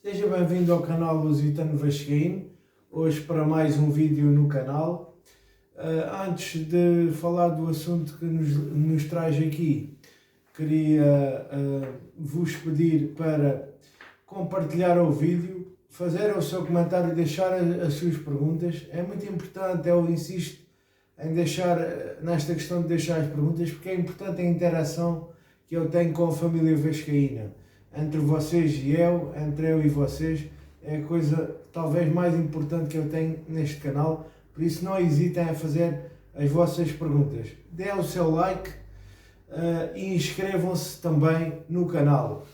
Seja bem-vindo ao canal Lusitano Vascaíno, hoje para mais um vídeo no canal. Antes de falar do assunto que nos traz aqui, queria vos pedir para compartilhar o vídeo, fazer o seu comentário e deixar as suas perguntas. É muito importante, eu insisto em deixar, nesta questão de deixar as perguntas, porque é importante a interação que eu tenho com a família vascaína. Entre vocês e eu, entre eu e vocês, é a coisa talvez mais importante que eu tenho neste canal. Por isso não hesitem a fazer as vossas perguntas. Dê o seu like e inscrevam-se também no canal.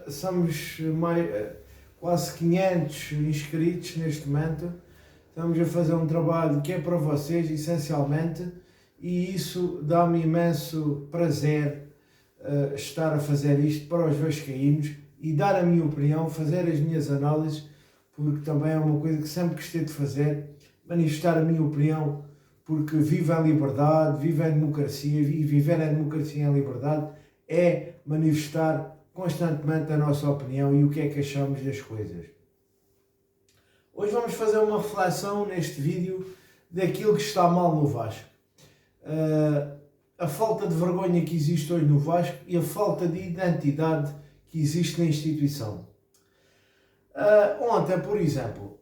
Somos quase 500 inscritos neste momento. Estamos a fazer um trabalho que é para vocês, essencialmente, e isso dá-me imenso prazer estar a fazer isto para os vascaínos e dar a minha opinião, fazer as minhas análises, porque também é uma coisa que sempre gostei de fazer, manifestar a minha opinião, porque vivo em liberdade, vivo em democracia, e viver em democracia e em liberdade é manifestar constantemente a nossa opinião e o que é que achamos das coisas. Hoje vamos fazer uma reflexão neste vídeo daquilo que está mal no Vasco. A falta de vergonha que existe hoje no Vasco e a falta de identidade que existe na instituição. Ontem, por exemplo,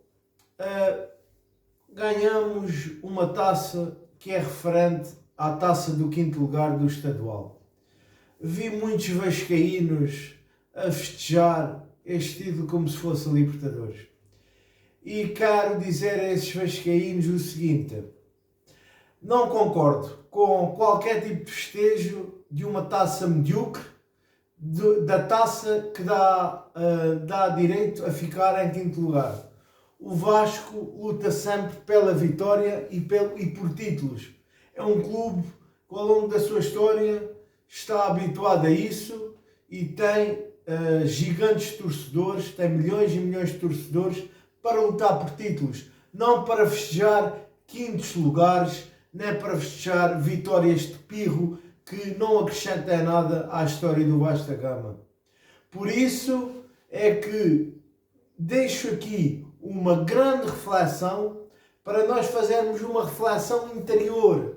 ganhamos uma taça que é referente à taça do 5º lugar do estadual. Vi muitos vascaínos a festejar este título como se fosse a Libertadores. E quero dizer a esses vascaínos o seguinte: não concordo com qualquer tipo de festejo de uma taça medíocre, da taça que dá direito a ficar em 5º lugar. O Vasco luta sempre pela vitória e por títulos. É um clube que ao longo da sua história está habituado a isso e tem gigantes torcedores, tem milhões e milhões de torcedores para lutar por títulos, não para festejar 5º lugares, nem para festejar vitórias de pirro que não acrescentam nada à história do Vasco da Gama. Por isso é que deixo aqui uma grande reflexão para nós fazermos uma reflexão interior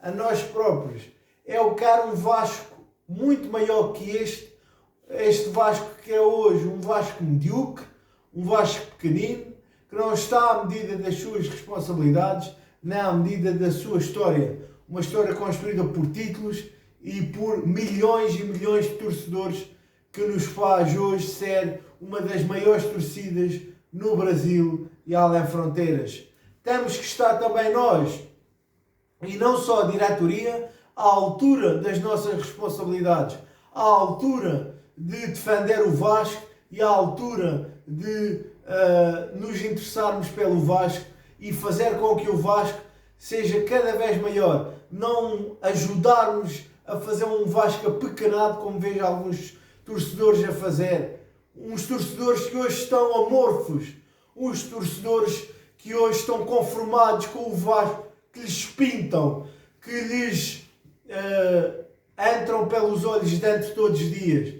a nós próprios. Eu quero um Vasco muito maior que este Vasco que é hoje um Vasco medíocre, um Vasco pequenino, que não está à medida das suas responsabilidades, nem à medida da sua história. Uma história construída por títulos e por milhões e milhões de torcedores, que nos faz hoje ser uma das maiores torcidas no Brasil e além fronteiras. Temos que estar também nós, e não só a diretoria, à altura das nossas responsabilidades, à altura de defender o Vasco e à altura de nos interessarmos pelo Vasco e fazer com que o Vasco seja cada vez maior. Não ajudarmos a fazer um Vasco apequenado, como vejo alguns torcedores a fazer. Uns torcedores que hoje estão amorfos, uns torcedores que hoje estão conformados com o Vasco, que lhes pintam, que lhes entram pelos olhos dentro todos os dias.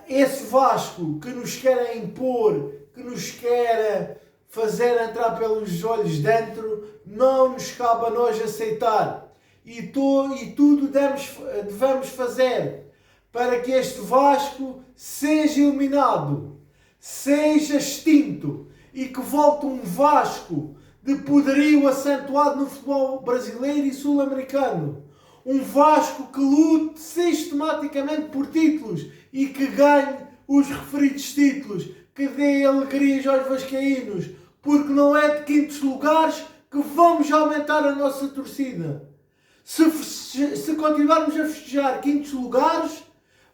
Esse Vasco que nos querem impor, que nos quer fazer entrar pelos olhos dentro, não nos cabe a nós aceitar. E tudo devemos fazer para que este Vasco seja eliminado, seja extinto e que volte um Vasco de poderio acentuado no futebol brasileiro e sul-americano. Um Vasco que lute sistematicamente por títulos e que ganhe os referidos títulos, que dê alegrias aos vascaínos, porque não é de 5º lugares que vamos aumentar a nossa torcida. Se continuarmos a festejar 5º lugares,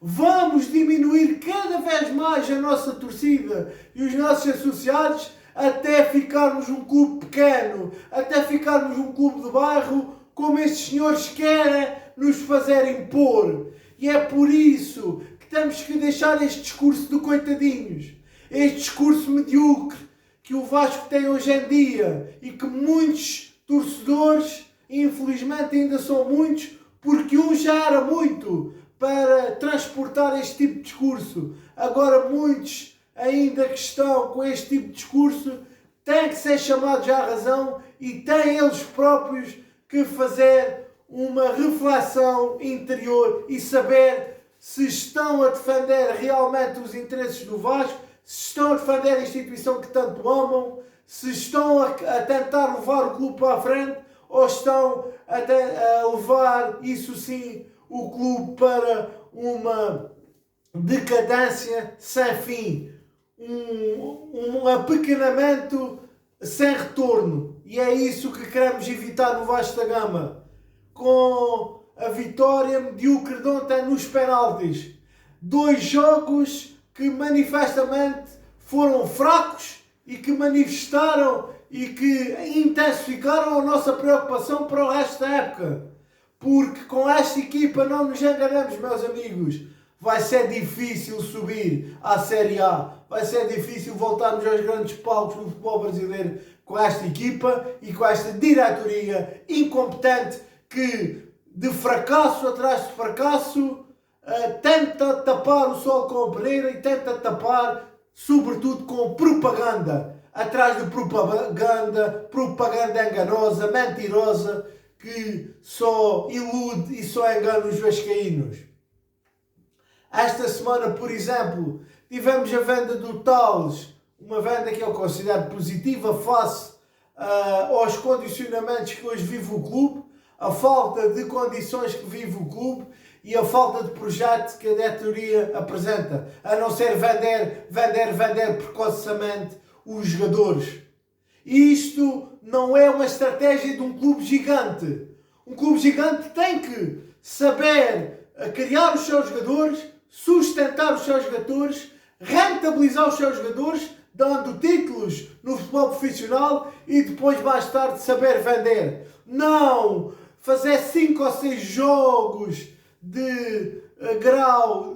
vamos diminuir cada vez mais a nossa torcida e os nossos associados até ficarmos um clube pequeno, até ficarmos um clube de bairro, como estes senhores querem nos fazer impor. E é por isso que temos que deixar este discurso de coitadinhos, este discurso medíocre que o Vasco tem hoje em dia e que muitos torcedores, infelizmente ainda são muitos, porque um já era muito para transportar este tipo de discurso. Agora muitos ainda que estão com este tipo de discurso, têm que ser chamados à razão e têm eles próprios que fazer uma reflexão interior e saber se estão a defender realmente os interesses do Vasco, se estão a defender a instituição que tanto amam, se estão a tentar levar o clube para a frente ou estão a levar, isso sim, o clube para uma decadência sem fim, um apequenamento sem retorno. E é isso que queremos evitar no Vasco da Gama, com a vitória medíocre de ontem nos penaltis. 2 jogos que manifestamente foram fracos e que manifestaram e que intensificaram a nossa preocupação para o resto da época. Porque com esta equipa, não nos enganemos, meus amigos, vai ser difícil subir à Série A. Vai ser difícil voltarmos aos grandes palcos do futebol brasileiro com esta equipa e com esta diretoria incompetente que, de fracasso atrás de fracasso, tenta tapar o sol com a peneira e tenta tapar, sobretudo, com propaganda. Atrás de propaganda enganosa, mentirosa, que só ilude e só engana os vascaínos. Esta semana, por exemplo, tivemos a venda do Tales, uma venda que eu considero positiva face aos condicionamentos que hoje vive o clube, a falta de condições que vive o clube e a falta de projeto que a diretoria apresenta, a não ser vender precocamente os jogadores. E isto não é uma estratégia de um clube gigante. Um clube gigante tem que saber criar os seus jogadores, sustentar os seus jogadores, rentabilizar os seus jogadores, dando títulos no futebol profissional e depois mais tarde saber vender. Não fazer 5 ou 6 jogos de grau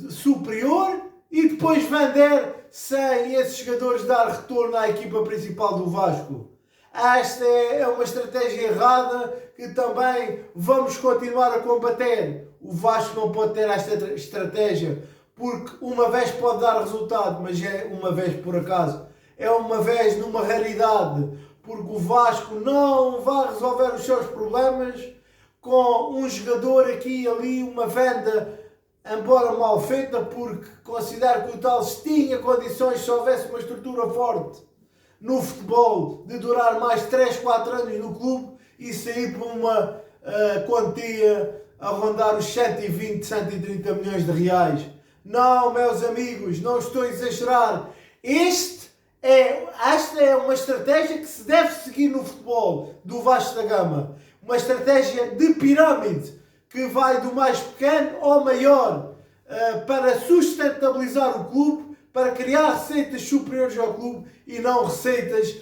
superior e depois vender sem esses jogadores dar retorno à equipa principal do Vasco. Esta é uma estratégia errada que também vamos continuar a combater. O Vasco não pode ter esta estratégia, porque uma vez pode dar resultado, mas é uma vez por acaso. É uma vez numa raridade, porque o Vasco não vai resolver os seus problemas com um jogador aqui e ali, uma venda, embora mal feita, porque considero que o Tales tinha condições, se houvesse uma estrutura forte no futebol, de durar mais 3, 4 anos no clube e sair por uma quantia a rondar os 120, 130 milhões de reais. Não, meus amigos, não estou a exagerar. Esta é uma estratégia que se deve seguir no futebol do Vasco da Gama. Uma estratégia de pirâmide que vai do mais pequeno ao maior para sustentabilizar o clube, para criar receitas superiores ao clube e não receitas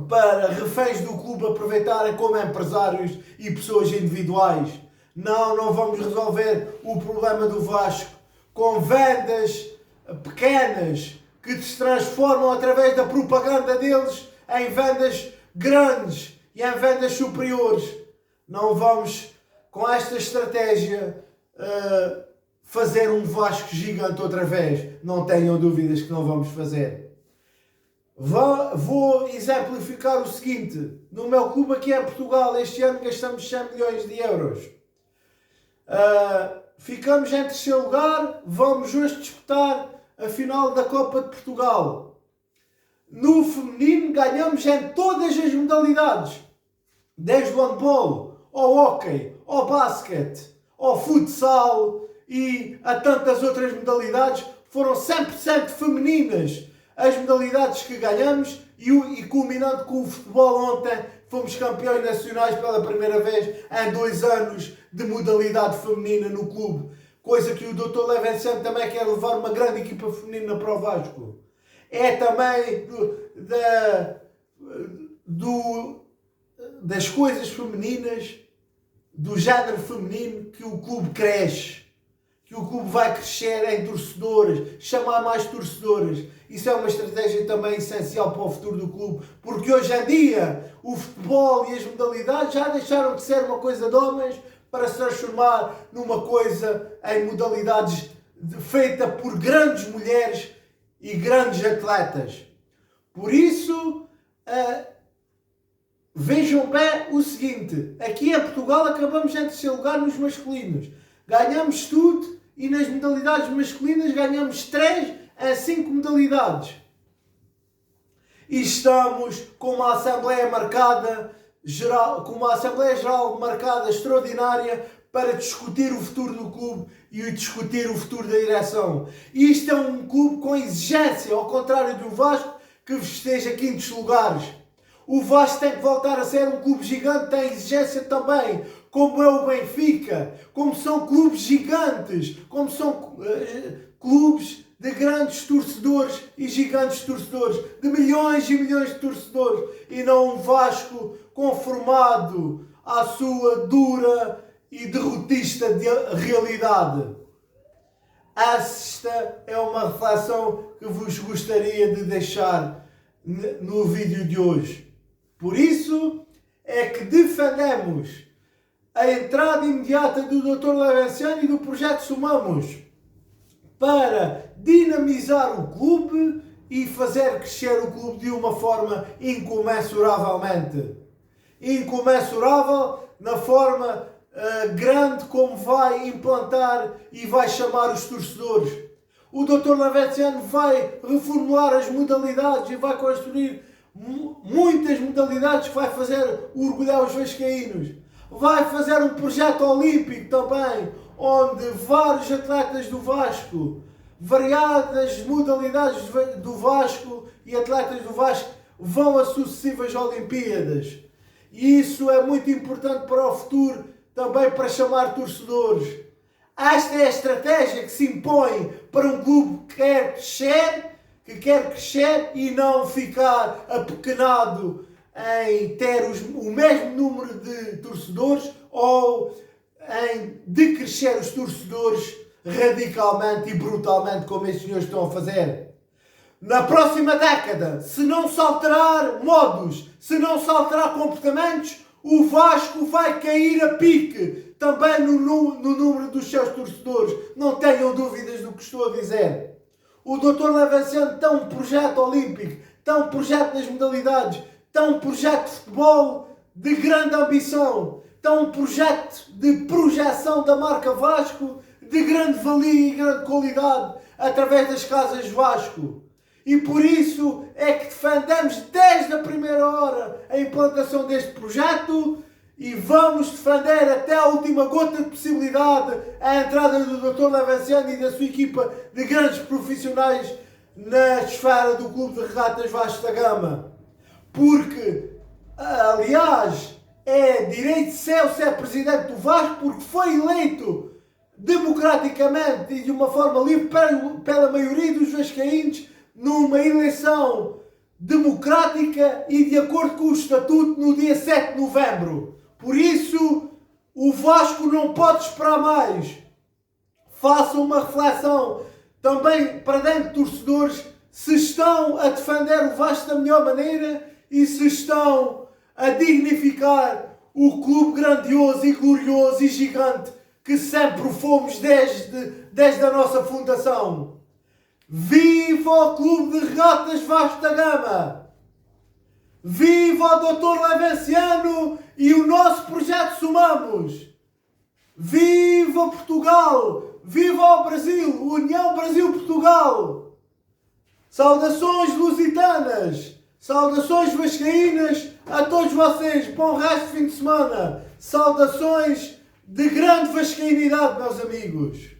para reféns do clube aproveitarem como empresários e pessoas individuais. Não vamos resolver o problema do Vasco com vendas pequenas que se transformam através da propaganda deles em vendas grandes e em vendas superiores. Não vamos, com esta estratégia, fazer um Vasco gigante outra vez. Não tenham dúvidas que não vamos fazer. Vou exemplificar o seguinte. No meu clube aqui em Portugal, este ano gastamos 100 milhões de euros. Ficamos em terceiro lugar. Vamos hoje disputar a final da Copa de Portugal. No feminino ganhamos em todas as modalidades. Desde o handball, ao hóquei, ao basquete, ao futsal e a tantas outras modalidades. Foram 100% femininas as modalidades que ganhamos e culminando com o futebol ontem, fomos campeões nacionais pela primeira vez em 2 anos de modalidade feminina no clube. Coisa que o Dr. Levenceno também quer levar uma grande equipa feminina para o Vasco. É também das coisas femininas, do género feminino, que o clube cresce. Que o clube vai crescer em torcedores, chamar mais torcedores. Isso é uma estratégia também essencial para o futuro do clube, porque hoje em dia o futebol e as modalidades já deixaram de ser uma coisa de homens para se transformar numa coisa em modalidades feita por grandes mulheres e grandes atletas. Por isso, vejam bem o seguinte, aqui em Portugal acabamos em terceiro lugar nos masculinos. Ganhamos tudo e nas modalidades masculinas ganhamos 3 a 5 modalidades. E estamos com uma Assembleia Geral marcada extraordinária para discutir o futuro do clube e discutir o futuro da direção. E isto é um clube com exigência, ao contrário do Vasco, que festeja quintos lugares. O Vasco tem que voltar a ser um clube gigante, tem exigência também, como é o Benfica, como são clubes gigantes, como são clubes de grandes torcedores e gigantes torcedores, de milhões e milhões de torcedores, e não um Vasco conformado à sua dura e derrotista de realidade. Esta é uma reflexão que vos gostaria de deixar no vídeo de hoje. Por isso é que defendemos a entrada imediata do Dr. Lavenciano e do projeto Somamos para dinamizar o clube e fazer crescer o clube de uma forma incomensuravelmente. Incomensurável na forma grande como vai implantar e vai chamar os torcedores. O Dr. Lavenciano vai reformular as modalidades e vai construir muitas modalidades que vai fazer orgulhar os vascaínos. Vai fazer um projeto olímpico também, onde vários atletas do Vasco, variadas modalidades do Vasco e atletas do Vasco vão a sucessivas Olimpíadas. E isso é muito importante para o futuro, também para chamar torcedores. Esta é a estratégia que se impõe para um clube que quer crescer e não ficar apequenado em ter o mesmo número de torcedores ou em decrescer os torcedores radicalmente e brutalmente como estes senhores estão a fazer. Na próxima década, se não se alterar modos, se não se alterar comportamentos, o Vasco vai cair a pique também no número dos seus torcedores. Não tenham dúvidas do que estou a dizer. O Dr. Lavenciano tem um projeto olímpico, tem um projeto nas modalidades, tem um projeto de futebol de grande ambição, tem um projeto de projeção da marca Vasco de grande valia e grande qualidade através das Casas Vasco. E por isso é que defendemos desde a primeira hora a implantação deste projeto e vamos defender até a última gota de possibilidade a entrada do Dr. Lavenciano e da sua equipa de grandes profissionais na esfera do Clube de Regatas Vasco da Gama. Porque, aliás, é direito seu ser presidente do Vasco porque foi eleito democraticamente e de uma forma livre pela maioria dos vascaínos numa eleição democrática e de acordo com o estatuto no dia 7 de novembro. Por isso, o Vasco não pode esperar mais. Façam uma reflexão também para dentro de torcedores se estão a defender o Vasco da melhor maneira e se estão a dignificar o clube grandioso e glorioso e gigante que sempre o fomos desde a nossa fundação. Viva o Clube de Regatas Vasco da Gama! Viva o Dr. Lavenciano e o nosso projeto Somamos! Viva Portugal! Viva o Brasil! União Brasil-Portugal! Saudações lusitanas! Saudações vascaínas a todos vocês! Bom resto de fim de semana! Saudações de grande vascainidade, meus amigos!